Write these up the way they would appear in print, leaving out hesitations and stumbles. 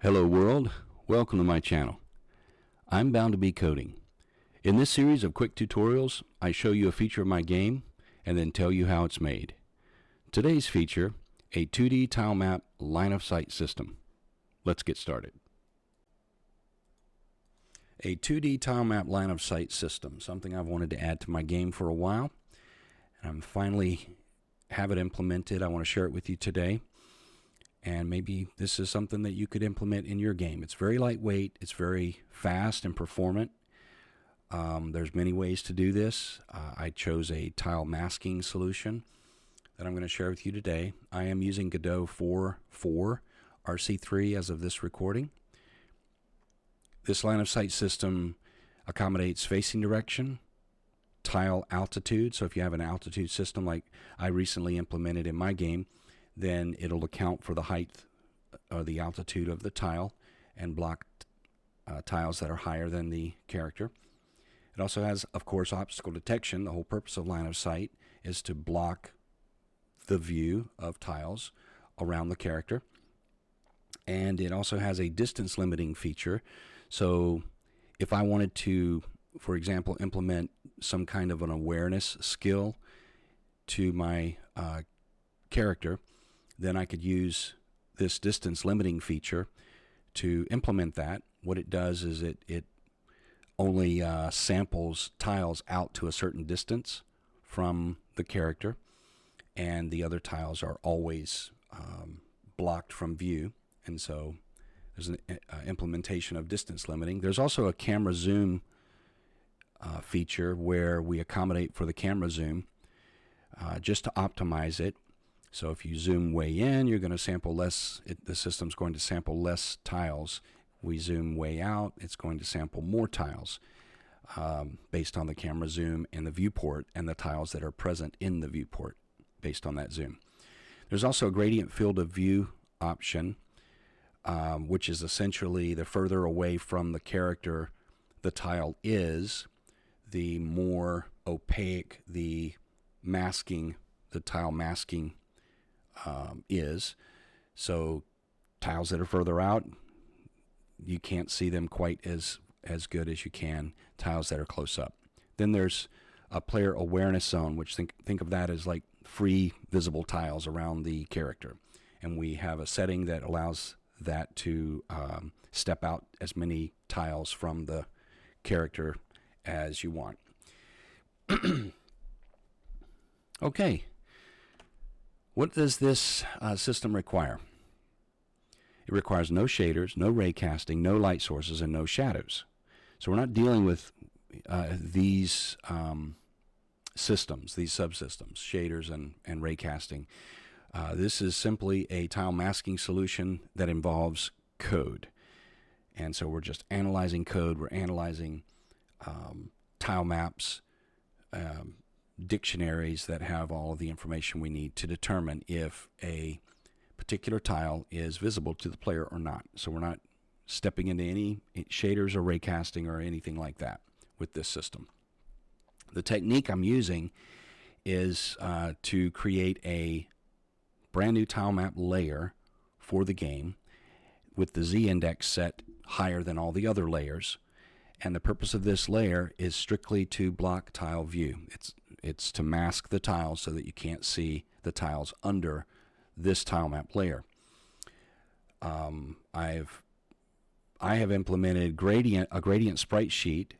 Hello world, welcome to my channel. I'm Bound to Be Coding. In this series of quick tutorials, I show you a feature of my game and then tell you how it's made. Today's feature, a 2D Tilemap line of sight system. Let's get started. A 2D Tilemap line of sight system, something I've wanted to add to my game for a while, and I'm finally have it implemented. I want to share it with you today. And maybe this is something that you could implement in your game. It's very lightweight, it's very fast and performant. There's many ways to do this. I chose a tile masking solution that I'm going to share with you today. I am using Godot 4.4 RC3 as of this recording. This line of sight system accommodates facing direction, tile altitude. So if you have an altitude system like I recently implemented in my game, then it'll account for the height or the altitude of the tile and block tiles that are higher than the character. It also has, of course, obstacle detection. The whole purpose of line of sight is to block the view of tiles around the character. And it also has a distance limiting feature. So if I wanted to, for example, implement some kind of an awareness skill to my character, then I could use this distance limiting feature to implement that. What it does is it only samples tiles out to a certain distance from the character, and the other tiles are always blocked from view. And so there's an implementation of distance limiting. There's also a camera zoom feature where we accommodate for the camera zoom just to optimize it. So if you zoom way in, you're going to sample less, the system's going to sample less tiles. We zoom way out, it's going to sample more tiles based on the camera zoom and the viewport and the tiles that are present in the viewport based on that zoom. There's also a gradient field of view option, which is essentially the further away from the character the tile is, the more opaque the tile masking is. So tiles that are further out, you can't see them quite as good as you can tiles that are close up. Then there's a player awareness zone, which think of that as like free visible tiles around the character, and we have a setting that allows that to step out as many tiles from the character as you want. Okay. What does this system require? It requires no shaders, no ray casting, no light sources, and no shadows. So we're not dealing with these systems, these subsystems, shaders and ray casting. This is simply a tile masking solution that involves code. And so we're just analyzing code. We're analyzing tile maps, dictionaries that have all of the information we need to determine if a particular tile is visible to the player or not. So we're not stepping into any shaders or ray casting or anything like that with this system. The technique I'm using is to create a brand new tile map layer for the game with the z-index set higher than all the other layers. And the purpose of this layer is strictly to block tile view. It's to mask the tiles so that you can't see the tiles under this tile map layer. I have implemented a gradient sprite sheet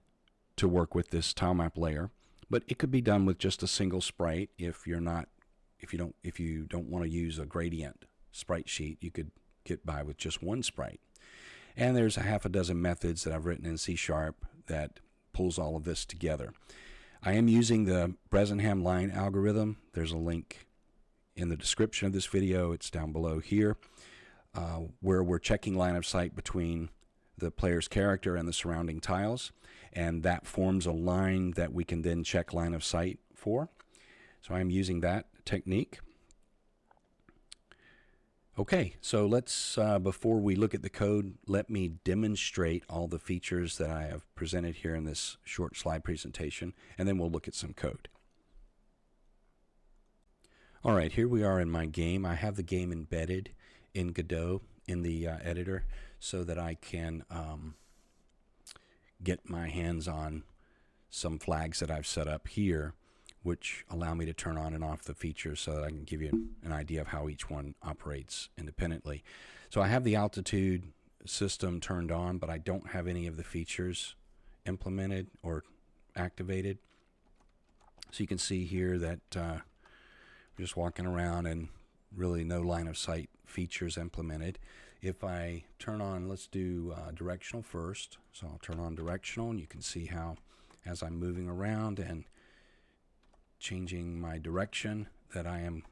to work with this tile map layer, but it could be done with just a single sprite. If you don't want to use a gradient sprite sheet, you could get by with just one sprite. And there's a half a dozen methods that I've written in C# that pulls all of this together. I am using the Bresenham Line Algorithm. There's a link in the description of this video. It's down below here, where we're checking line of sight between the player's character and the surrounding tiles, and that forms a line that we can then check line of sight for. So I'm using that technique. Okay, so let's, before we look at the code, let me demonstrate all the features that I have presented here in this short slide presentation, and then we'll look at some code. All right, here we are in my game. I have the game embedded in Godot in the editor so that I can get my hands on some flags that I've set up here, which allow me to turn on and off the features so that I can give you an idea of how each one operates independently. So I have the altitude system turned on, but I don't have any of the features implemented or activated. So you can see here that we're just walking around and really no line of sight features implemented. If I turn on, let's do directional first. So I'll turn on directional, and you can see how as I'm moving around and changing my direction that I'm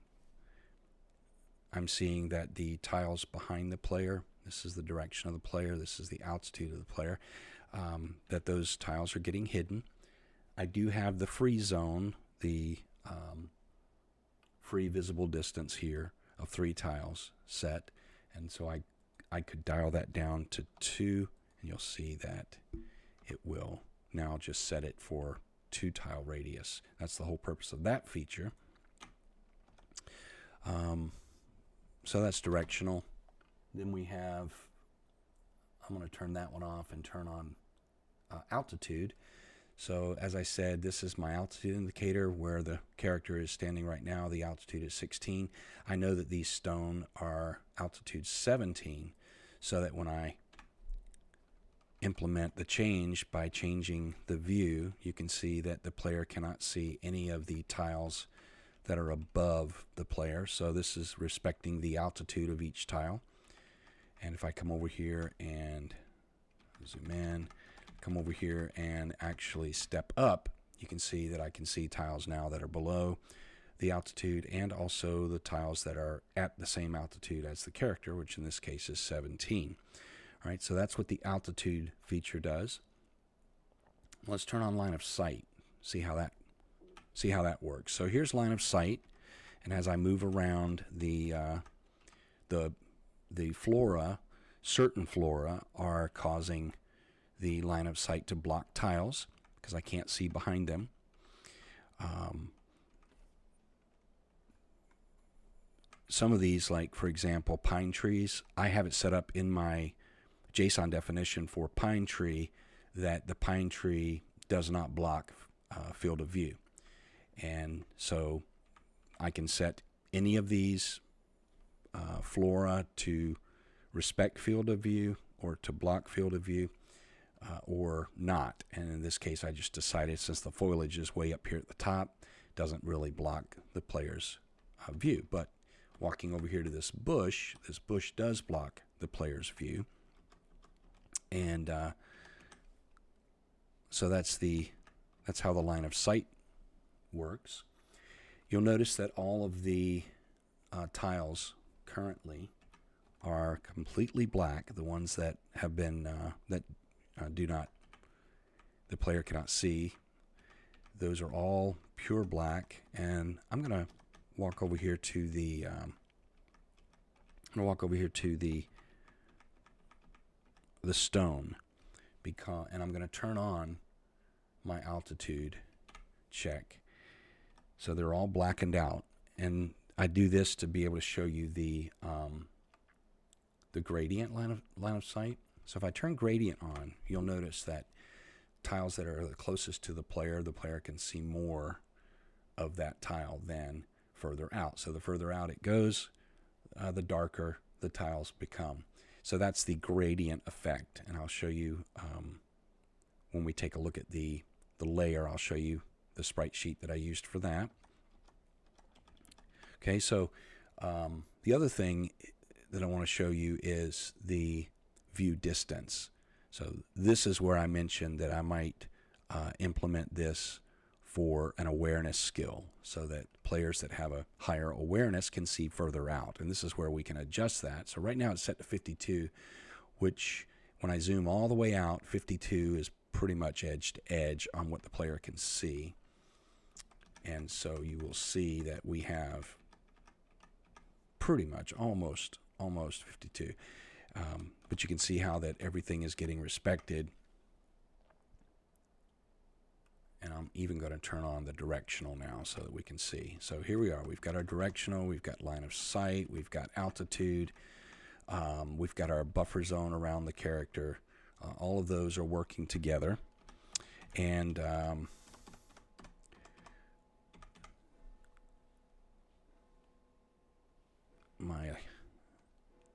seeing that the tiles behind the player, this is the direction of the player, this is the altitude of the player, that those tiles are getting hidden. I do have the free zone, the free visible distance here of 3 tiles set, and so I could dial that down to 2, and you'll see that it will now just set it for 2 tile radius. That's the whole purpose of that feature. So that's directional. Then we have, I'm going to turn that one off and turn on altitude. So as I said, this is my altitude indicator where the character is standing right now. The altitude is 16. I know that these stone are altitude 17, so that when I implement the change by changing the view, you can see that the player cannot see any of the tiles that are above the player. So this is respecting the altitude of each tile. And if I come over here and zoom in, come over here and actually step up, you can see that I can see tiles now that are below the altitude, and also the tiles that are at the same altitude as the character, which in this case is 17. All right, so that's what the altitude feature does. Let's turn on line of sight. See how that works. So here's line of sight, and as I move around the flora, certain flora are causing the line of sight to block tiles because I can't see behind them. Some of these, like for example pine trees, I have it set up in my JSON definition for pine tree that the pine tree does not block field of view, and so I can set any of these flora to respect field of view or to block field of view, or not. And in this case I just decided, since the foliage is way up here at the top, doesn't really block the player's view. But walking over here to this bush does block the player's view, and so that's how the line of sight works. You'll notice that all of the tiles currently are completely black. The ones that have been the player cannot see, those are all pure black. And I'm going to walk over here to the stone, and I'm going to turn on my altitude check, so they're all blackened out. And I do this to be able to show you the gradient line of sight. So if I turn gradient on, you'll notice that tiles that are the closest to the player can see more of that tile than further out. So the further out it goes, the darker the tiles become. So that's the gradient effect, and I'll show you when we take a look at the layer. I'll show you the sprite sheet that I used for that. Okay, so the other thing that I want to show you is the view distance. So this is where I mentioned that I might implement this for an awareness skill, so that players that have a higher awareness can see further out. And this is where we can adjust that. So right now it's set to 52, which when I zoom all the way out, 52 is pretty much edge to edge on what the player can see. And so you will see that we have pretty much almost 52. But you can see how that everything is getting respected. And I'm even going to turn on the directional now so that we can see. So here we are. We've got our directional, we've got line of sight, we've got altitude. We've got our buffer zone around the character. All of those are working together. And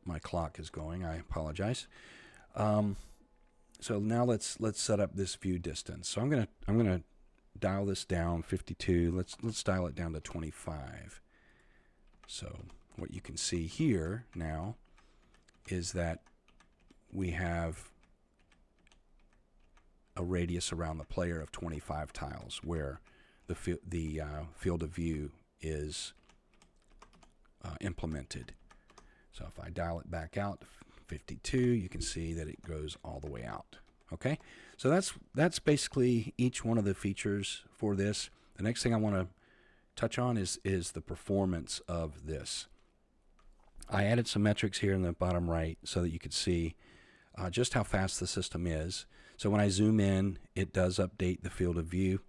my clock is going. I apologize. So now let's set up this view distance. So I'm gonna dial this down 52. Let's dial it down to 25. So what you can see here now is that we have a radius around the player of 25 tiles, where the field of view is implemented. So if I dial it back out to 52, you can see that it goes all the way out. Okay, so that's basically each one of the features for this. The next thing I want to touch on is the performance of this. I added some metrics here in the bottom right so that you could see just how fast the system is. So when I zoom in, it does update the field of view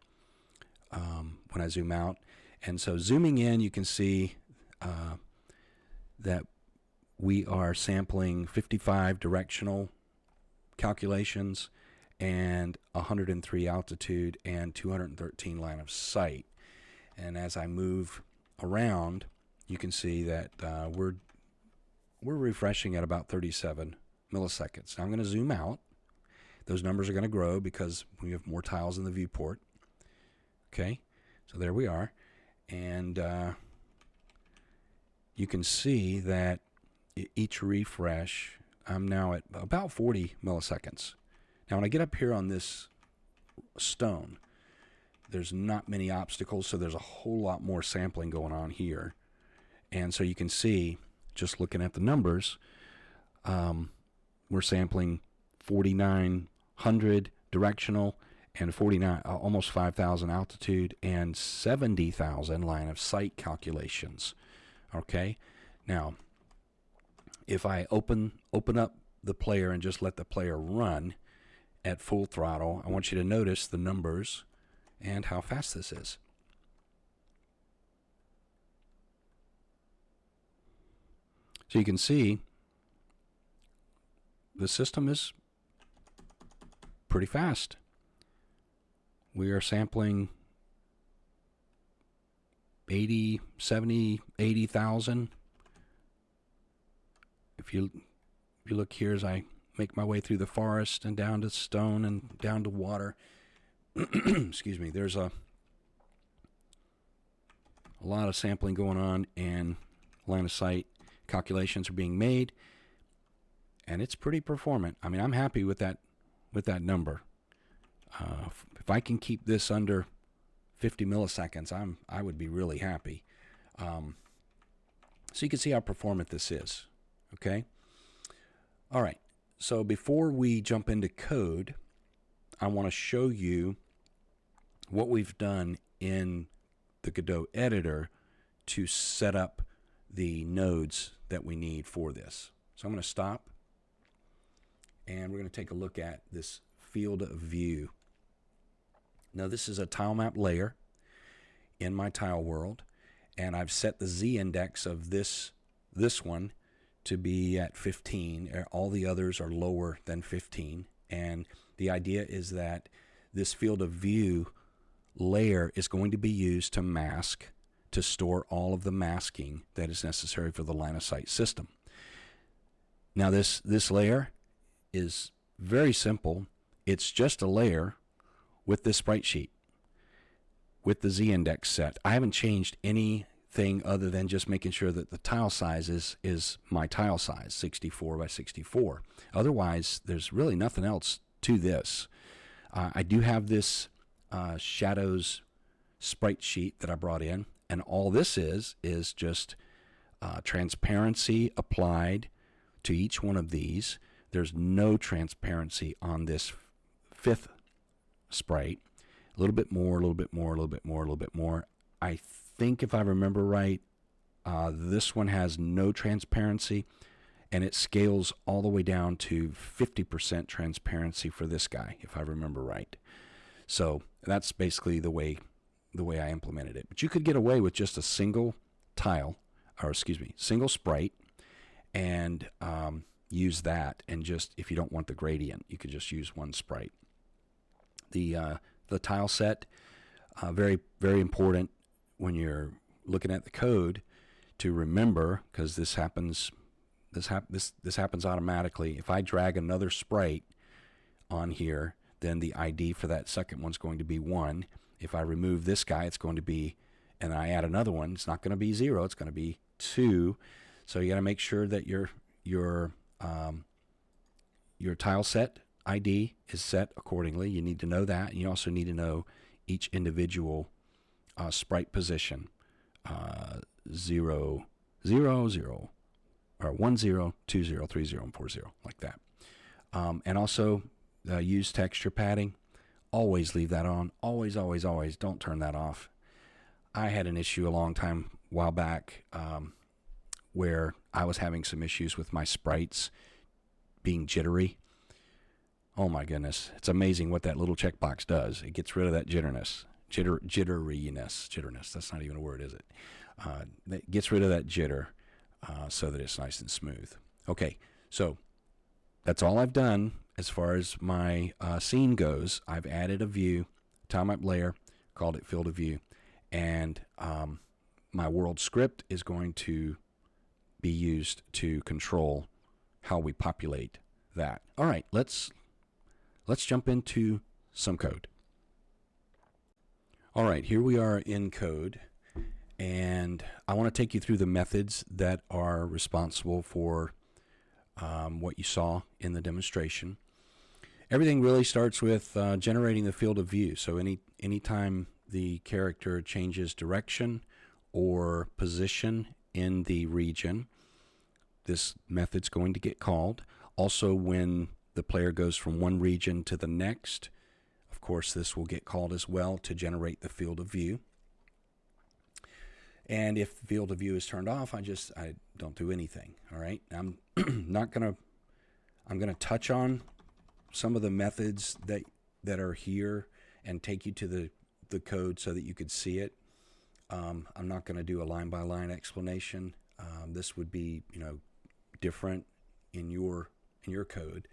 when I zoom out. And so zooming in, you can see that we are sampling 55 directional calculations and 103 altitude and 213 line of sight. And as I move around, you can see that we're refreshing at about 37 milliseconds. Now I'm going to zoom out. Those numbers are going to grow because we have more tiles in the viewport. Okay, so there we are. And you can see that each refresh, I'm now at about 40 milliseconds. Now when I get up here on this stone, there's not many obstacles, so there's a whole lot more sampling going on here. And so you can see, just looking at the numbers, we're sampling 4,900 directional and 49, almost 5,000 altitude and 70,000 line of sight calculations. Okay, now if I open up the player and just let the player run at full throttle, I want you to notice the numbers and how fast this is. So you can see the system is pretty fast. We are sampling 80, 70, 80,000. If you look here as I make my way through the forest and down to stone and down to water, excuse me, there's a lot of sampling going on and line of sight calculations are being made, and it's pretty performant. I mean, I'm happy with that number. If I can keep this under 50 milliseconds, I would be really happy. So you can see how performant this is. Okay. All right. So before we jump into code, I want to show you what we've done in the Godot editor to set up the nodes that we need for this. So I'm going to stop, and we're going to take a look at this field of view. Now this is a tilemap layer in my tile world, and I've set the z-index of this one to be at 15. All the others are lower than 15, and the idea is that this field of view layer is going to be used to mask, to store all of the masking that is necessary for the line of sight system. Now this layer is very simple. It's just a layer with this sprite sheet with the z-index set. I haven't changed anything other than just making sure that the tile size is my tile size, 64 by 64. Otherwise, there's really nothing else to this. I do have this shadows sprite sheet that I brought in, and all this is just transparency applied to each one of these. There's no transparency on this fifth sprite. A little bit more, a little bit more, a little bit more, a little bit more. I think if I remember right, this one has no transparency, and it scales all the way down to 50% transparency for this guy, if I remember right. So that's basically the way I implemented it. But you could get away with just a single tile, or excuse me, single sprite, and use that. And just, if you don't want the gradient, you could just use one sprite. The tile set, very, very important when you're looking at the code to remember, because this happens automatically. If I drag another sprite on here, then the ID for that second one's going to be 1. If I remove this guy, it's going to be, and I add another one, it's not going to be 0, it's going to be 2. So you got to make sure that your tile set ID is set accordingly. You need to know that. And you also need to know each individual sprite position. 0, 0, 0, or 1, 0, 2, 0, 3, 0, and 4, 0, like that. And also use texture padding. Always leave that on. Always, always, always. Don't turn that off. I had an issue a while back where I was having some issues with my sprites being jittery. Oh my goodness. It's amazing what that little checkbox does. It gets rid of that jitteriness. Jitteriness. That's not even a word, is it? It gets rid of that jitter so that it's nice and smooth. Okay, so that's all I've done as far as my scene goes. I've added a view, tilemap layer, called it field of view, and my world script is going to be used to control how we populate that. All right, let's jump into some code. All right, here we are in code, and I want to take you through the methods that are responsible for what you saw in the demonstration. Everything really starts with generating the field of view. So anytime the character changes direction or position in the region, this method's going to get called. Also, when the player goes from one region to the next, of course, this will get called as well to generate the field of view. And if the field of view is turned off, I don't do anything. All right, I'm going to touch on some of the methods that are here and take you to the code so that you could see it. I'm not going to do a line-by-line explanation. This would be, different in your code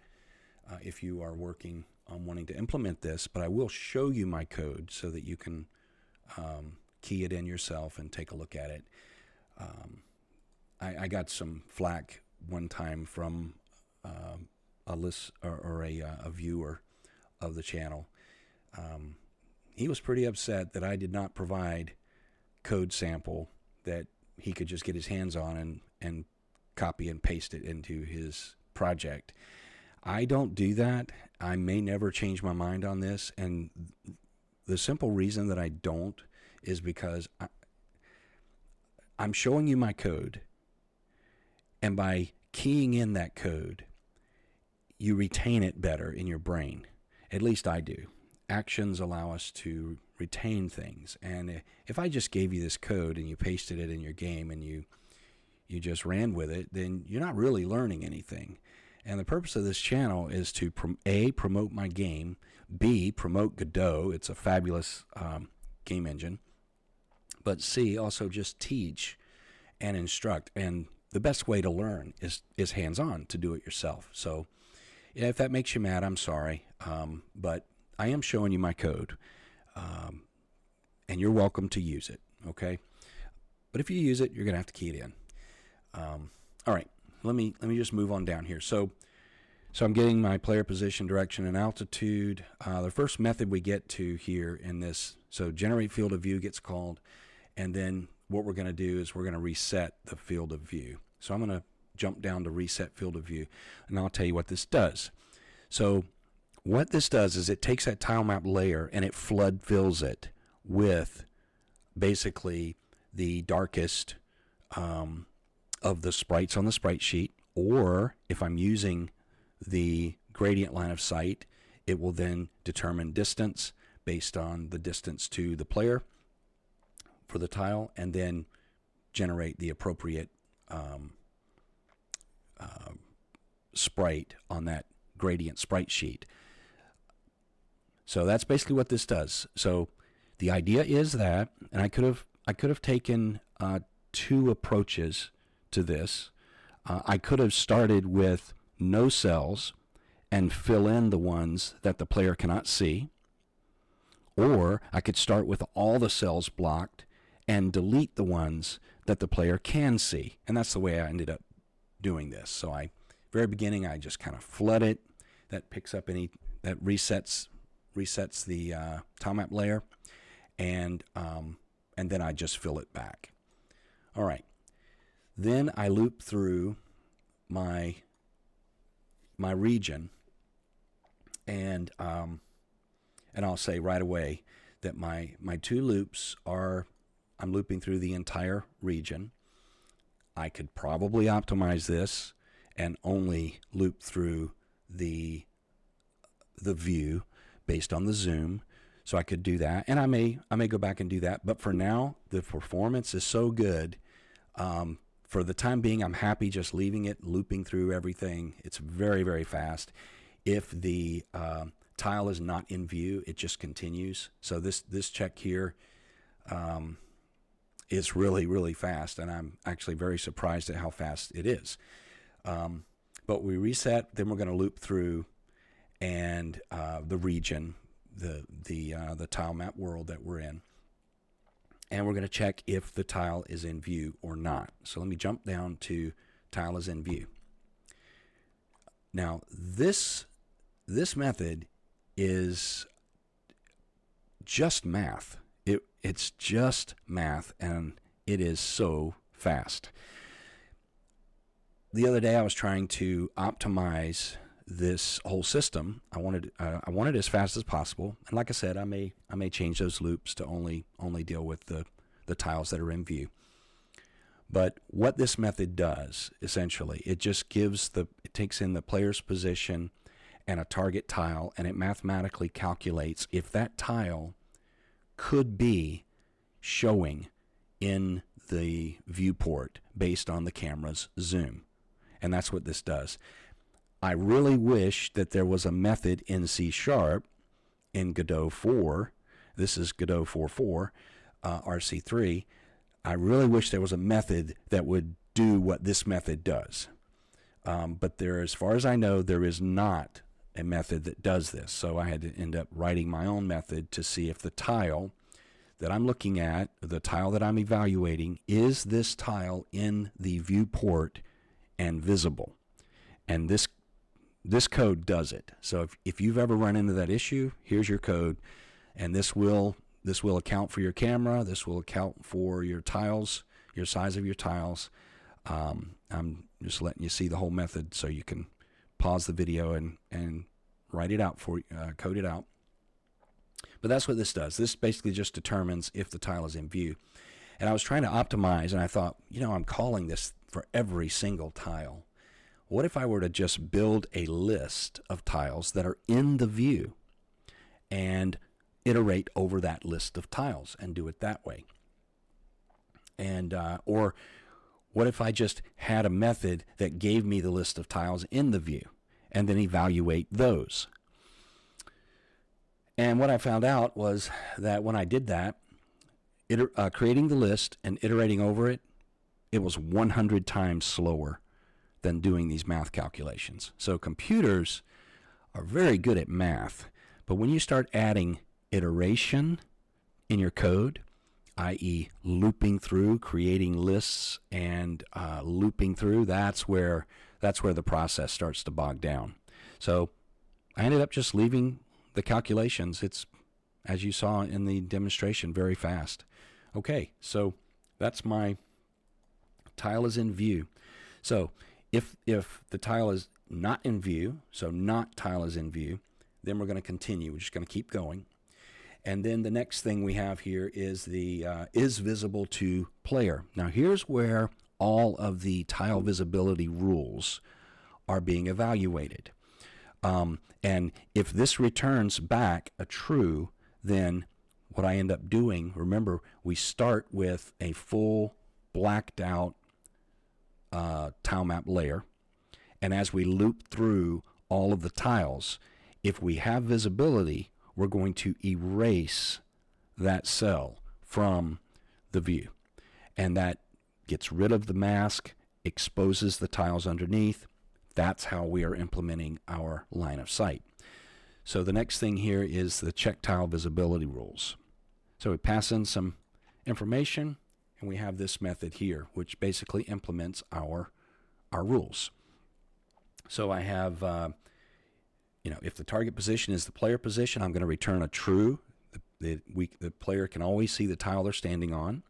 if you are working on wanting to implement this. But I will show you my code so that you can key it in yourself and take a look at it. I got some flack one time from a viewer of the channel. He was pretty upset that I did not provide code sample that he could just get his hands on and copy and paste it into his project. I don't do that. I may never change my mind on this, and the simple reason that I don't is because I'm showing you my code, and by keying in that code, you retain it better in your brain. At least I do. Actions allow us to retain things, and if I just gave you this code and you pasted it in your game and you just ran with it, then you're not really learning anything. And the purpose of this channel is to A, promote my game, B, promote Godot. It's a fabulous game engine. But C, also just teach and instruct. And the best way to learn is hands-on, to do it yourself. So if that makes you mad, I'm sorry. But I am showing you my code. And you're welcome to use it, okay? But if you use it, you're going to have to key it in. All right, let me just move on down here. So I'm getting my player position, direction, and altitude. The first method we get to here in this, so generate field of view gets called, and then what we're going to do is we're going to reset the field of view. So I'm going to jump down to reset field of view, and I'll tell you what this does. So what this does is it takes that tilemap layer and it flood fills it with basically the darkest of the sprites on the sprite sheet, or if I'm using the gradient line of sight, it will then determine distance based on the distance to the player for the tile, and then generate the appropriate sprite on that gradient sprite sheet. So that's basically what this does. So the idea is that, and I could have taken two approaches to this. I could have started with no cells and fill in the ones that the player cannot see, or I could start with all the cells blocked and delete the ones that the player can see. And that's the way I ended up doing this. So very beginning, I just kind of flood it. That picks up that resets the tilemap layer, and then I just fill it back. All right. Then I loop through my region, and I'll say right away that my two loops are, I'm looping through the entire region. I could probably optimize this and only loop through the view based on the zoom. So I could do that, and I may go back and do that. But for now, the performance is so good. For the time being, I'm happy just leaving it, looping through everything. It's very, very fast. If the tile is not in view, it just continues. So this check here is really, really fast, and I'm actually very surprised at how fast it is. But we reset, then we're going to loop through, and the region, the tilemap world that we're in, and we're going to check if the tile is in view or not. So let me jump down to tile is in view. Now this method is just math. It's just math, and it is so fast. The other day I was trying to optimize this whole system. I wanted it as fast as possible, and like I said, I may change those loops to only deal with the tiles that are in view. But what this method does, essentially, it just it takes in the player's position and a target tile, and it mathematically calculates if that tile could be showing in the viewport based on the camera's zoom. And that's what this does. I really wish that there was a method in C# in Godot 4. This is Godot 4.4, RC3. I really wish there was a method that would do what this method does. But as far as I know, there is not a method that does this. So I had to end up writing my own method to see if the tile that I'm looking at, the tile that I'm evaluating, is this tile in the viewport and visible. And this code does it. So if you've ever run into that issue, here's your code, and this will account for your camera. This will account for your tiles, your size of your tiles. I'm just letting you see the whole method so you can pause the video and write it out code it out. But that's what this does. This basically just determines if the tile is in view. And I was trying to optimize, and I thought, I'm calling this for every single tile. What if I were to just build a list of tiles that are in the view and iterate over that list of tiles and do it that way? And or what if I just had a method that gave me the list of tiles in the view and then evaluate those? And what I found out was that when I did that, creating the list and iterating over it, it was 100 times slower than doing these math calculations. So computers are very good at math, but when you start adding iteration in your code, i.e. looping through, creating lists and looping through, that's where the process starts to bog down. So I ended up just leaving the calculations. It's, as you saw in the demonstration, very fast. Okay, so that's my tile is in view. So if the tile is not in view, so not tile is in view, then we're going to continue. We're just going to keep going. And then the next thing we have here is the is visible to player. Now here's where all of the tile visibility rules are being evaluated. And if this returns back a true, then what I end up doing, remember, we start with a full blacked out tilemap layer. And as we loop through all of the tiles, if we have visibility, we're going to erase that cell from the view. And that gets rid of the mask exposes the tiles underneath. That's how we are implementing our line of sight. So the next thing here is the check tile visibility rules. So we pass in some information, and we have this method here, which basically implements our rules. So I have, if the target position is the player position, I'm going to return a true. The player can always see the tile they're standing on.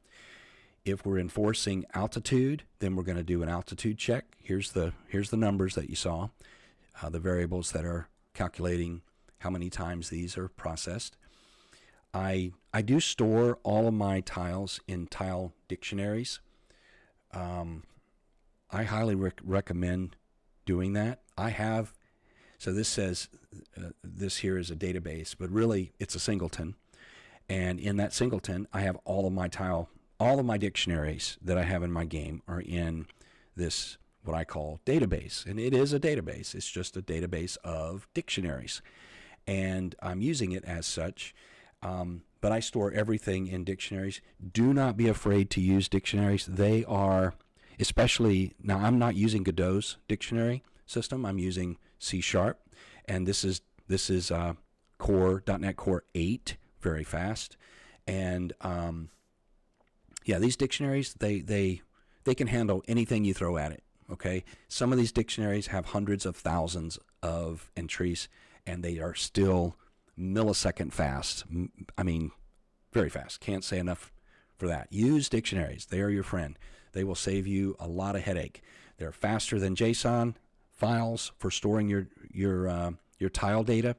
If we're enforcing altitude, then we're going to do an altitude check. Here's the numbers that you saw, the variables that are calculating how many times these are processed. I do store all of my tiles in tile dictionaries. I highly recommend doing that. So this says this here is a database, but really it's a singleton. And in that singleton, I have all of my dictionaries that I have in my game are in this, what I call database. And it is a database. It's just a database of dictionaries. And I'm using it as such. But I store everything in dictionaries. Do not be afraid to use dictionaries. They are, especially, now I'm not using Godot's dictionary system. I'm using C#. And this is .NET Core 8, very fast. And these dictionaries, they can handle anything you throw at it. Okay, some of these dictionaries have hundreds of thousands of entries, and they are still millisecond fast. I mean, very fast. Can't say enough for that. Use dictionaries. They are your friend. They will save you a lot of headache. They're faster than JSON files for storing your tile data.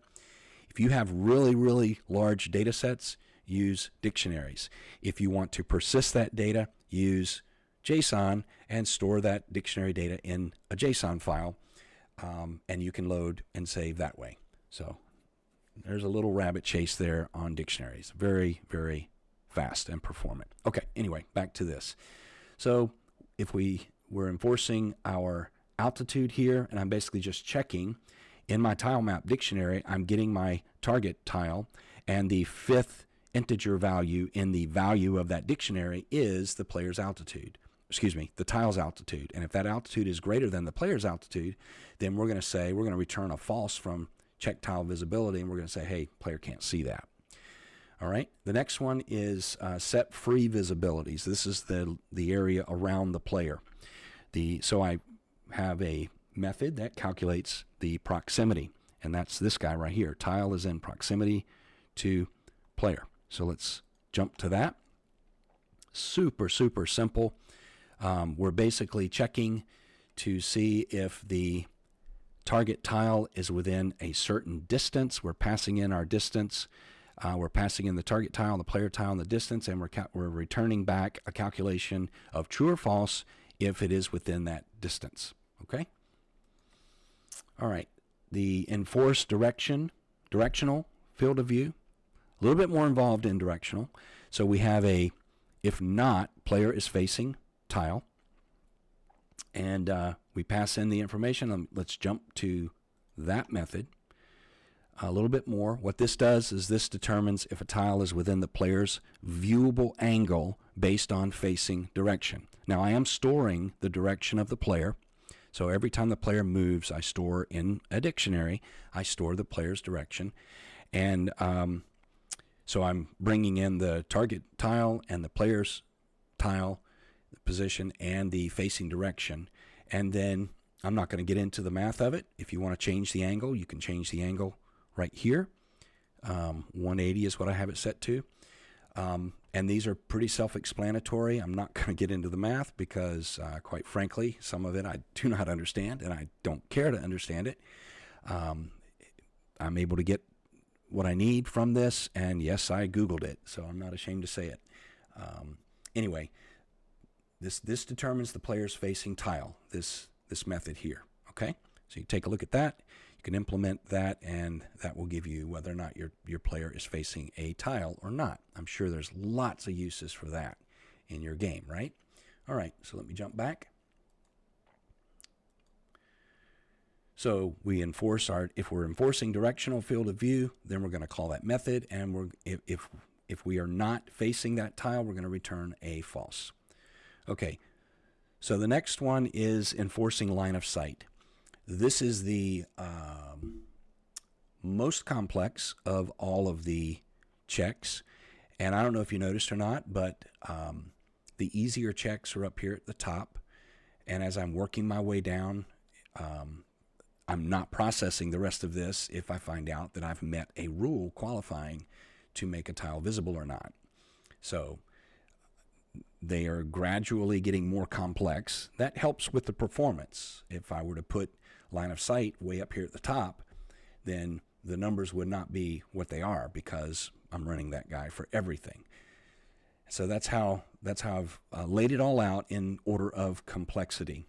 If you have really, really large data sets, use dictionaries. If you want to persist that data, use JSON and store that dictionary data in a JSON file, and you can load and save that way. So there's a little rabbit chase there on dictionaries. Very, very fast and performant. Okay, anyway, back to this. So if we're enforcing our altitude here, and I'm basically just checking in my Tilemap dictionary, I'm getting my target tile, and the fifth integer value in the value of that dictionary is the player's altitude. The tile's altitude. And if that altitude is greater than the player's altitude, then we're going to return a false from check tile visibility, and we're going to say, hey, player can't see that. All right. The next one is set free visibilities. This is the area around the player. So I have a method that calculates the proximity, and that's this guy right here. Tile is in proximity to player. So let's jump to that. Super, super simple. We're basically checking to see if the target tile is within a certain distance. We're passing in our distance. We're passing in the target tile, the player tile, and the distance, and we're returning back a calculation of true or false if it is within that distance. Okay? All right. The enforced directional field of view, a little bit more involved in directional. So we have if not, player is facing tile, and we pass in the information. Let's jump to that method a little bit more. What this does is this determines if a tile is within the player's viewable angle based on facing direction. Now I am storing the direction of the player, so every time the player moves, I store in a dictionary, I store the player's direction, and so I'm bringing in the target tile and the player's tile, the position, and the facing direction. And then I'm not going to get into the math of it. If you want to change the angle, you can change the angle right here. 180 is what I have it set to. And these are pretty self-explanatory. I'm not going to get into the math because, quite frankly, some of it I do not understand, and I don't care to understand it. I'm able to get what I need from this, and yes, I Googled it, so I'm not ashamed to say it. Anyway, this determines the player's facing tile, this method here, okay? So you take a look at that, you can implement that, and that will give you whether or not your player is facing a tile or not. I'm sure there's lots of uses for that in your game, right? All right, so let me jump back. So if we're enforcing directional field of view, then we're going to call that method, and if we are not facing that tile, we're going to return a false. Okay, So the next one is enforcing line of sight. This is the most complex of all of the checks. And I don't know if you noticed or not, but the easier checks are up here at the top. And as I'm working my way down, I'm not processing the rest of this if I find out that I've met a rule qualifying to make a tile visible or not. So they are gradually getting more complex. That helps with the performance. If I were to put line of sight way up here at the top, then the numbers would not be what they are because I'm running that guy for everything. So that's how I've laid it all out in order of complexity.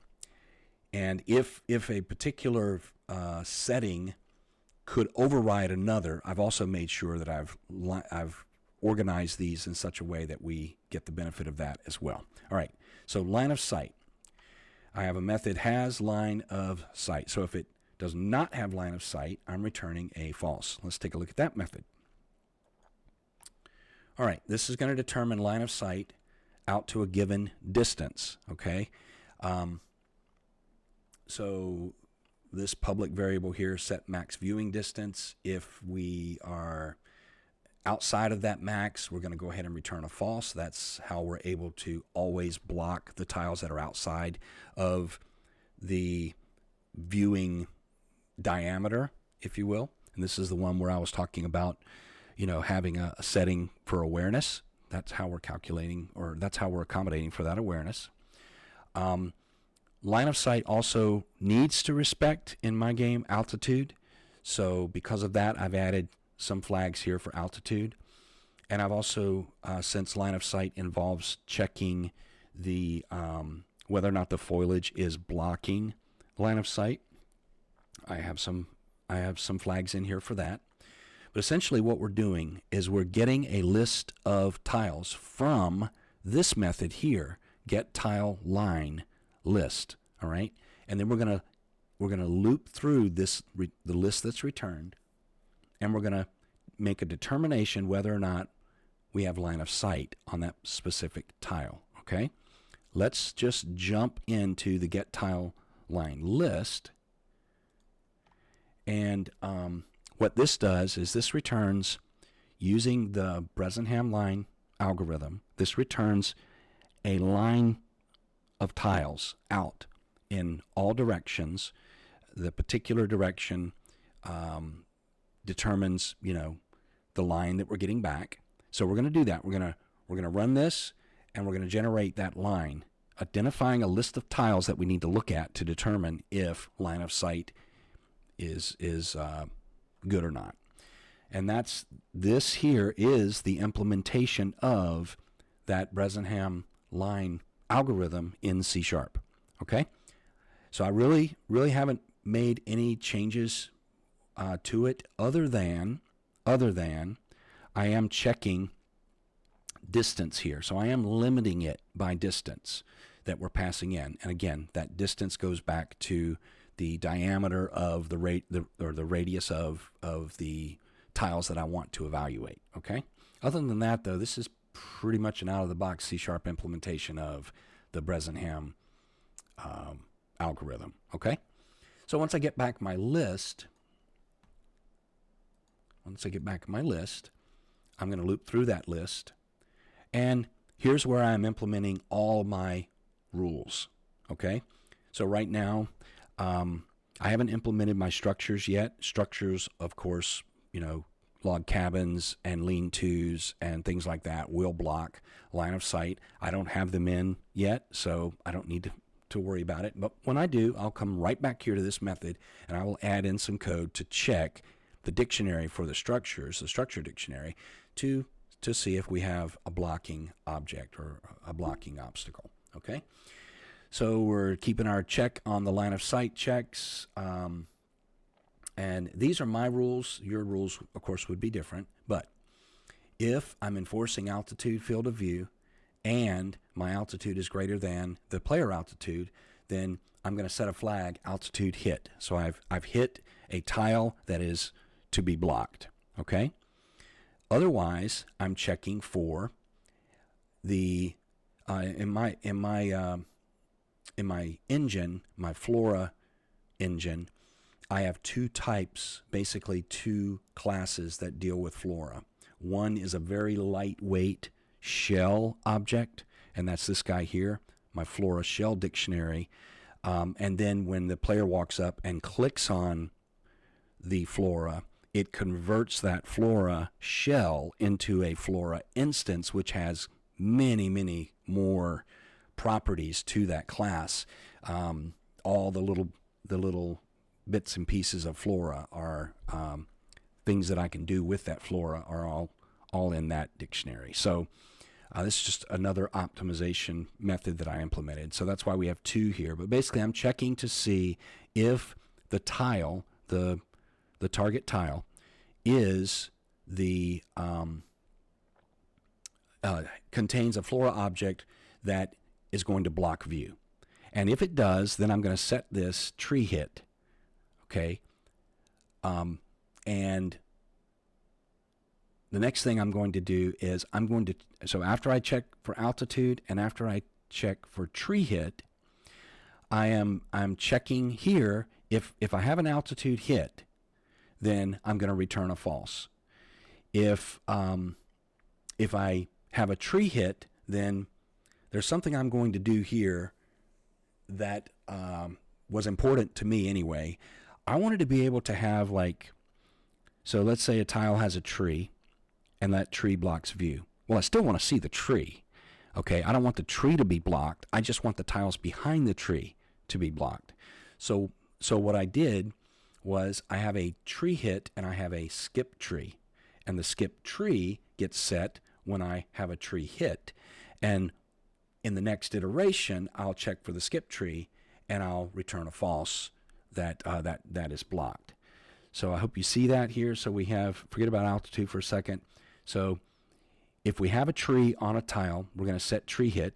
And if a particular setting could override another, I've also made sure that I've organized these in such a way that we get the benefit of that as well. All right, so line of sight. I have a method has line of sight. So if it does not have line of sight, I'm returning a false. Let's take a look at that method. All right, this is going to determine line of sight out to a given distance, okay? So this public variable here, set max viewing distance. If we are outside of that max, we're going to go ahead and return a false. That's how we're able to always block the tiles that are outside of the viewing diameter, if you will. And this is the one where I was talking about, having a setting for awareness. That's how we're calculating, or that's how we're accommodating for that awareness. Line of sight also needs to respect, in my game, altitude. So because of that, I've added some flags here for altitude. And I've also, since line of sight involves checking the whether or not the foliage is blocking line of sight, I have some flags in here for that. But essentially what we're doing is we're getting a list of tiles from this method here, get tile line list, all right? And then we're going to loop through the list that's returned, and we're going to make a determination whether or not we have line of sight on that specific tile, okay? Let's just jump into the get tile line list. And what this does is this returns, using the Bresenham Line algorithm, this returns a line of tiles out in all directions. The particular direction determines, the line that we're getting back. So we're going to do that. We're going to run this, and we're going to generate that line, identifying a list of tiles that we need to look at to determine if line of sight is good or not. And this here is the implementation of that Bresenham Line algorithm in C#. Okay? So I really haven't made any changes to it other than I am checking distance here. So I am limiting it by distance that we're passing in. And again, that distance goes back to the diameter of the radius of the tiles that I want to evaluate. Okay. Other than that, though, this is pretty much an out-of-the-box C# implementation of the Bresenham algorithm. Okay. So once I get back my list, I'm going to loop through that list, and here's where I'm implementing all my rules. Okay. So right now, I haven't implemented my structures yet. Structures, of course, log cabins and lean-tos and things like that will block line of sight. I don't have them in yet, so I don't need to worry about it. But when I do, I'll come right back here to this method, and I will add in some code to check the dictionary for the structures, the structure dictionary, to see if we have a blocking object or a blocking obstacle. Okay? So we're keeping our check on the line of sight checks. And these are my rules. Your rules, of course, would be different. But if I'm enforcing altitude field of view and my altitude is greater than the player altitude, then I'm going to set a flag altitude hit. So I've hit a tile that is to be blocked. Okay? Otherwise, I'm checking for the in my engine, my Flora engine, I have two types, basically two classes that deal with Flora. One is a very lightweight shell object, and that's this guy here, my Flora shell dictionary. And then when the player walks up and clicks on the Flora, it converts that Flora shell into a Flora instance, which has many, many more properties to that class. All the little bits and pieces of Flora are things that I can do with that Flora are all in that dictionary. So this is just another optimization method that I implemented. So that's why we have two here. But basically, I'm checking to see if the tile, the target tile, is the contains a Flora object that is going to block view. And if it does, then I'm going to set this tree hit. Okay. And the next thing I'm going to do is so after I check for altitude and after I check for tree hit, I'm checking here if I have an altitude hit, then I'm going to return a false. If I have a tree hit, then there's something I'm going to do here that was important to me anyway. I wanted to be able to have so let's say a tile has a tree and that tree blocks view. Well, I still want to see the tree. Okay, I don't want the tree to be blocked. I just want the tiles behind the tree to be blocked. So what I did was I have a tree hit and I have a skip tree. And the skip tree gets set when I have a tree hit. And in the next iteration, I'll check for the skip tree and I'll return a false that is blocked. So I hope you see that here. So we have, forget about altitude for a second. So if we have a tree on a tile, we're going to set tree hit.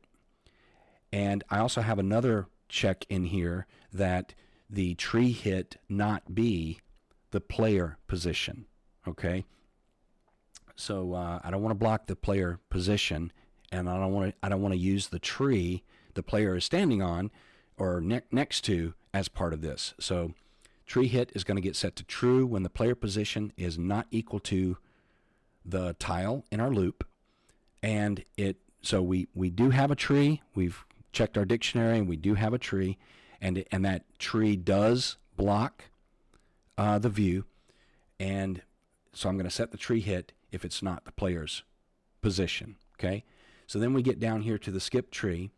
And I also have another check in here that the tree hit not be the player position. Okay. So I don't want to block the player position, and I don't want to use the tree the player is standing on or next to as part of this. So tree hit is going to get set to true when the player position is not equal to the tile in our loop. And so we do have a tree. We've checked our dictionary and we do have a tree, and that tree does block the view. And so I'm going to set the tree hit if it's not the player's position. Okay. So then we get down here to the skip tree,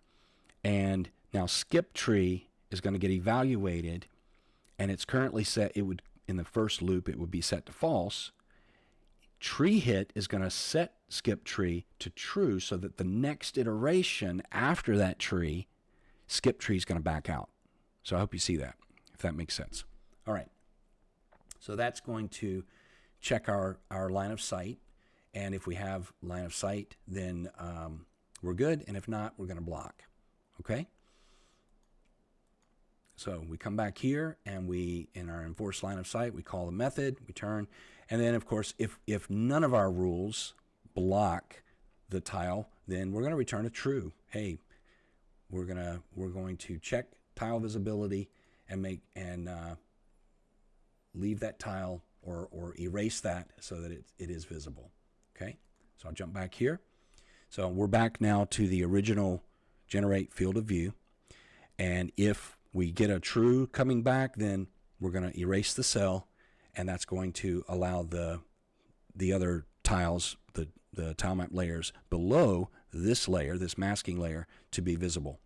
and now skip tree is going to get evaluated, and it's currently set, in the first loop, it would be set to false. Tree hit is going to set skip tree to true so that the next iteration after that tree, skip tree is going to back out. So I hope you see that, if that makes sense. All right. So that's going to check our line of sight. And if we have line of sight, then we're good. And if not, we're going to block. Okay? So we come back here, and in our enforced line of sight, we call the method, we turn. And then, of course, if none of our rules block the tile, then we're going to return a true. Hey, we're going to check tile visibility and leave that tile or erase that so that it is visible. Okay, so I'll jump back here. So we're back now to the original generate field of view. And if we get a true coming back, then we're going to erase the cell, and that's going to allow the other tiles, the tilemap layers below this layer, this masking layer, to be visible.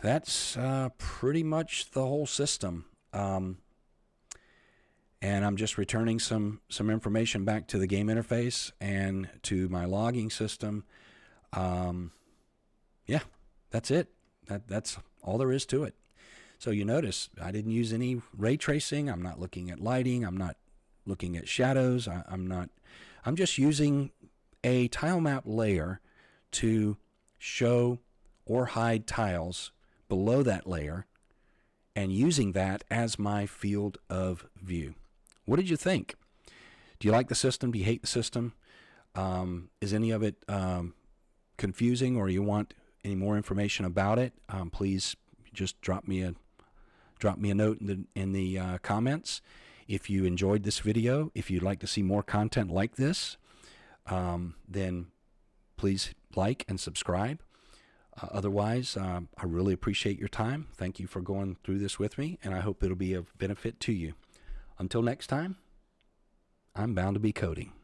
That's pretty much the whole system. And I'm just returning some information back to the game interface and to my logging system. Yeah, that's it. That's all there is to it. So you notice I didn't use any ray tracing. I'm not looking at lighting. I'm not looking at shadows. I'm just using a tilemap layer to show or hide tiles below that layer and using that as my field of view. What did you think? Do you like the system? Do you hate the system? Is any of it confusing, or you want any more information about it, please just drop me a note in the comments. If you enjoyed this video, if you'd like to see more content like this, then please like and subscribe. Otherwise, I really appreciate your time. Thank you for going through this with me, and I hope it'll be of benefit to you. Until next time, I'm bound to be coding.